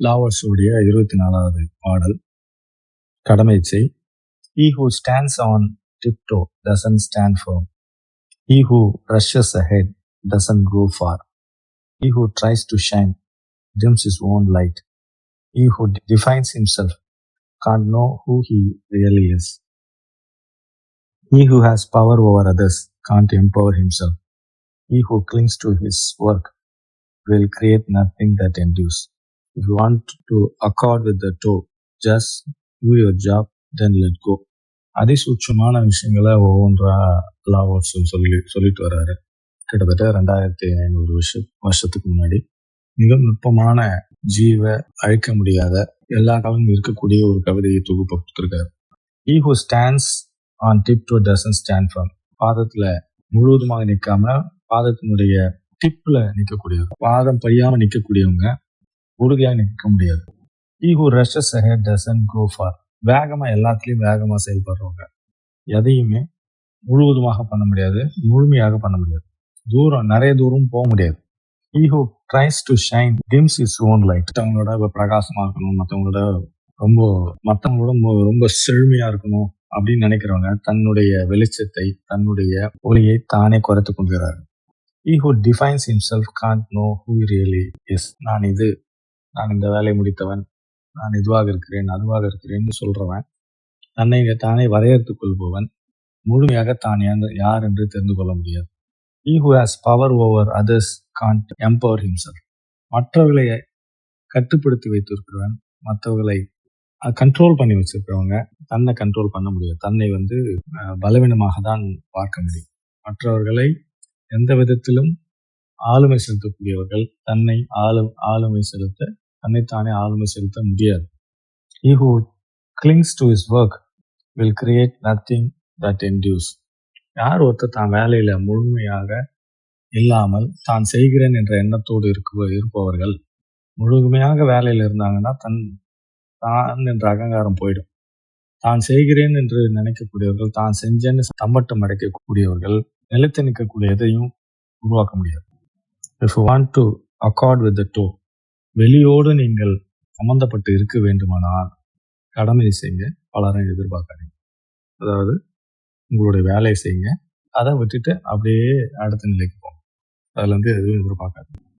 லாவர்ஸுடைய 24வது பாடல் கடமை செய். He who stands on tiptoe doesn't stand firm. He who rushes ahead doesn't go far. He who tries to shine dims his own light. He who defines himself can't know who he really is. He who has power over others can't empower himself. He who clings to his work will create nothing that endures. If you want to accord with the toe, just do your job, then let go. அதிசூட்சமான விஷயங்களை ஒவ்வொன்றா லாவர்ஸ் சொல்லிட்டு வர்றாரு. கிட்டத்தட்ட 2500 வருஷத்துக்கு முன்னாடி மிக நுட்பமான ஜீவ அழிக்க முடியாத எல்லா காலமும் இருக்கக்கூடிய ஒரு கவிதையை தொகுப்பை கொடுத்திருக்காரு. He who stands on tiptoe doesn't stand firm. பாதத்துல முழுவதுமாக நிற்காம பாதத்தினுடைய டிப்ல நிற்கக்கூடியது, பாதம் படியாம நிற்கக்கூடியவங்க உறுதியாக நிற்க முடியாது. He who rushes ahead doesn't go far. வேகமா எல்லாத்துலயும் வேகமா செயல்படுறவங்க எதையுமே முழுவதுமாக பண்ண முடியாது, முழுமையாக பண்ண முடியாது, நிறைய தூரம் போக முடியாது. He who tries to shine dims his own light. மற்றவங்களோட பிரகாசமா இருக்கணும், மற்றவங்களோட ரொம்ப செழுமையா இருக்கணும் அப்படின்னு நினைக்கிறவங்க தன்னுடைய வெளிச்சத்தை, தன்னுடைய ஒளியை தானே குறைத்து கொள்கிறார்கள். He who defines himself can't know who he really is. நான் இந்த வேலையை முடித்தவன், நான் இதுவாக இருக்கிறேன், அதுவாக இருக்கிறேன்னு சொல்றவன், தன்னை தானே வரையறுத்துக் கொள்பவன் முழுமையாக தான் யார் என்று தெரிந்து கொள்ள முடியாது. He who has power over others can't empower himself. மற்றவர்களை கட்டுப்படுத்தி வைத்திருக்கிறவன், மற்றவர்களை கண்ட்ரோல் பண்ணி வச்சிருக்கிறவங்க தன்னை கண்ட்ரோல் பண்ண முடியாது. தன்னை பலவீனமாக தான் பார்க்க முடியும். மற்றவர்களை எந்த விதத்திலும் ஆளுமை செலுத்தக்கூடியவர்கள் தன்னைத்தானே ஆளுமை செலுத்த முடியாது. He who clings to his work will create nothing that endures. யார் ஒருத்தர் தான் வேலையில முழுமையாக இல்லாமல் தான் செய்கிறேன் என்ற எண்ணத்தோடு இருப்பவர்கள் முழுமையாக வேலையில இருந்தாங்கன்னா தான் என்ற அகங்காரம் போயிடும். தான் செய்கிறேன் என்று நினைக்கக்கூடியவர்கள், தான் செஞ்சேன்னு தம்பட்டம் அடைக்கக்கூடியவர்கள் நிலைத்து நிற்கக்கூடிய எதையும் உருவாக்க முடியாது. If you want to accord with the toe, வெளியோடு நீங்கள் சம்பந்தப்பட்டு இருக்க வேண்டுமானால் கடமை செய்யுங்க, பலரும் எதிர்பார்க்காதீங்க. அதாவது உங்களுடைய வேலையை செய்யுங்க, அதை விட்டுட்டு அப்படியே அடுத்த நிலைக்கு போங்க. அதுல எதுவும் எதிர்பார்க்காதீங்க.